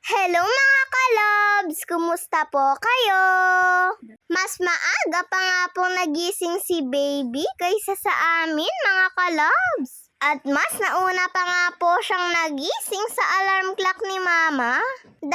Hello mga kalobs! Kumusta po kayo? Mas maaga pa nga pong nagising si baby kaysa sa amin mga kalobs. At mas nauna pa nga po siyang nagising sa alarm clock ni mama. 2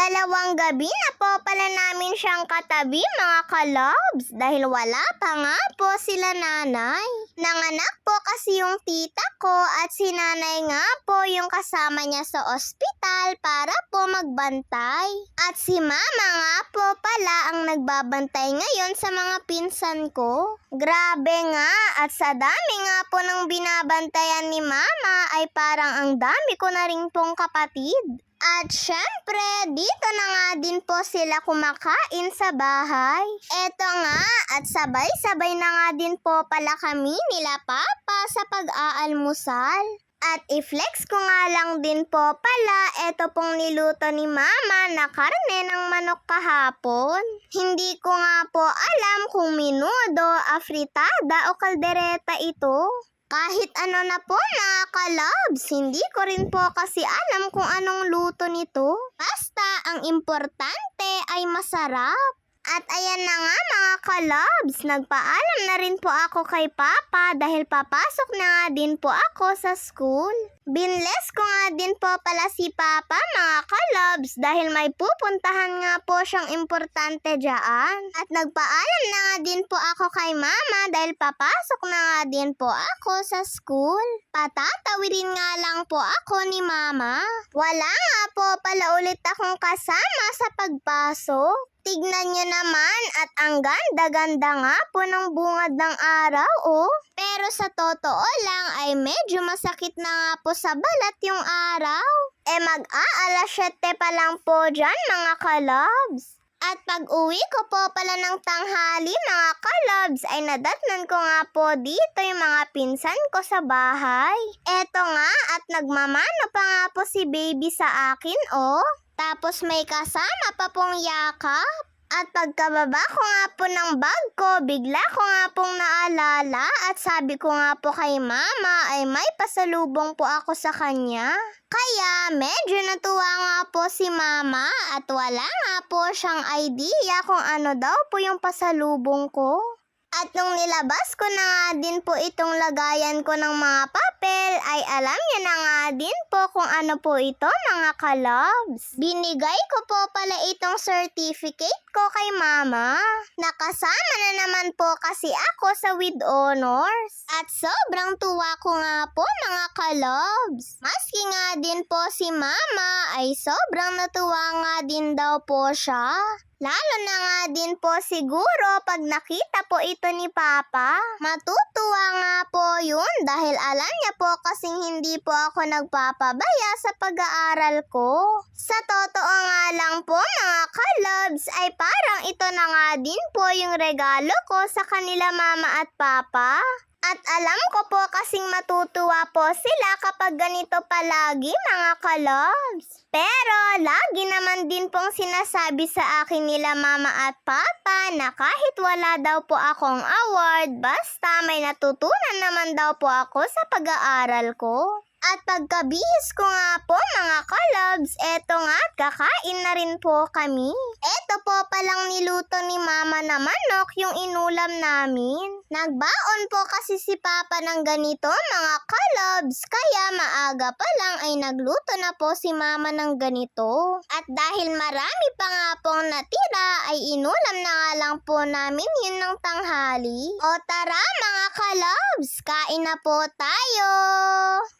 gabi na po pala namin siyang katabi mga kalobs dahil wala pa nga po sila nanay. Nanganak po kasi yung tita ko at si nanay nga po yung kasama niya sa ospital para po magbantay. At si mama nga po pala ang nagbabantay ngayon sa mga pinsan ko. Grabe nga, at sa dami nga po ng binabantayan ni mama ay parang ang dami ko na rin pong kapatid. At syempre, dito na nga din po sila kumakain sa bahay. Eto nga, at sabay-sabay na nga din po pala kami nila papa sa pag-aalmusal. At i-flex ko nga lang din po pala, eto pong niluto ni mama na karne ng manok kahapon. Hindi ko nga po alam kung minudo, afritada o kaldereta ito. Kahit ano na po mga kalobs, hindi ko rin po kasi alam kung anong luto nito. Basta ang importante ay masarap. At ayan na nga mga kalobs, nagpaalam na rin po ako kay papa dahil papasok na nga din po ako sa school. Binless ko nga din po pala si papa mga kalobs dahil may pupuntahan nga po siyang importante dyan. At nagpaalam na nga din po ako kay mama dahil papasok na nga din po ako sa school. Patatawirin nga lang po ako ni mama. Wala nga po pala ulit akong kasama sa pagpasok. Tignan niyo naman at ang ganda-ganda nga po ng bungad ng araw oh. Pero sa totoo lang ay medyo masakit na nga po sa balat yung araw. Mag-aalas 7 pa lang po dyan mga kalobs. At pag uwi ko po pala ng tanghali mga kalobs ay nadatnan ko nga po dito yung mga pinsan ko sa bahay. Eto nga at nagmamano pa nga po si baby sa akin oh. Tapos may kasama pa pong yakap. At pagkababa ko nga po ng bag ko, bigla ko nga pong naalala at sabi ko nga po kay mama ay may pasalubong po ako sa kanya. Kaya medyo natuwa nga po si mama at wala nga po siyang idea kung ano daw po yung pasalubong ko. At nung nilabas ko na nga din po itong lagayan ko ng mga papel, ay alam niya na nga din po kung ano po ito mga kalobs. Binigay ko po pala itong certificate ko kay mama. Nakasama na naman po kasi ako sa with honors. At sobrang tuwa ko nga po mga kalobs. Maski nga din po si mama ay sobrang natuwa nga din daw po siya. Lalo na nga din po siguro pag nakita po ito ni Papa. Matutuwa nga po yun dahil alam niya po kasing hindi po ako nagpapabaya sa pag-aaral ko. Sa totoo nga lang po mga kalobs ay parang ito na nga din po yung regalo ko sa kanila mama at papa. At alam ko po kasing matutuwa po sila kapag ganito palagi mga kalobs. Pero lagi naman din pong sinasabi sa akin nila mama at papa na kahit wala daw po akong award, basta may natutunan naman daw po ako sa pag-aaral ko. At pagkabihis ko nga po mga kalobs, eto nga at kakain na rin po kami. Eto po palang niluto ni mama na manok yung inulam namin. Nagbaon po kasi si papa ng ganito mga kalobs, kaya maaga pa lang ay nagluto na po si mama ng ganito. At dahil marami pa nga pong natira ay inulam na nga lang po namin yun ng tanghali. O tara mga kalobs, kain na po tayo!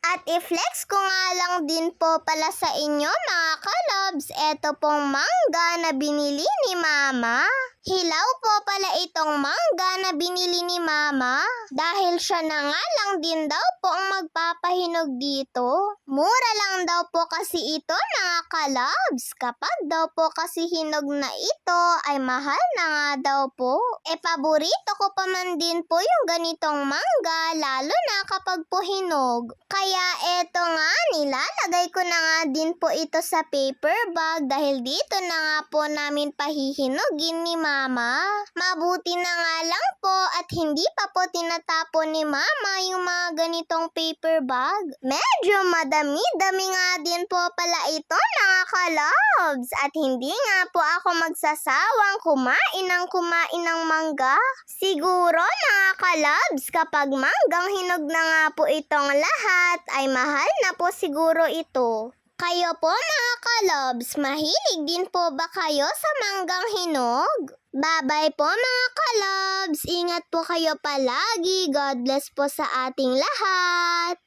At i-flex ko nga lang din po pala sa inyo mga kalobs, eto pong mangga na binili ni mama. Hilaw po pala itong mangga na binili ni mama dahil siya na nga lang din daw po ang magpapahinog dito. Mura lang daw po kasi ito mga kalobs. Kapag daw po kasi hinog na ito ay mahal na nga daw po. Paborito ko pa man din po yung ganitong mangga lalo na kapag po hinog. Kaya eto nga nilalagay ko na nga din po ito sa paper bag dahil dito na nga po namin pahihinugin ni mama. Mama. Mabuti na nga lang po at hindi pa po tinatapon ni Mama yung mga ganitong paper bag. Medyo madami-dami nga din po pala ito, mga kalobs. At hindi nga po ako magsasawang kumain ng mangga. Siguro, mga kalobs, kapag manggang hinog na nga po itong lahat, ay mahal na po siguro ito. Kayo po, mga kalobs, mahilig din po ba kayo sa manggang hinog? Bye-bye po, mga kalobs. Ingat po kayo palagi. God bless po sa ating lahat.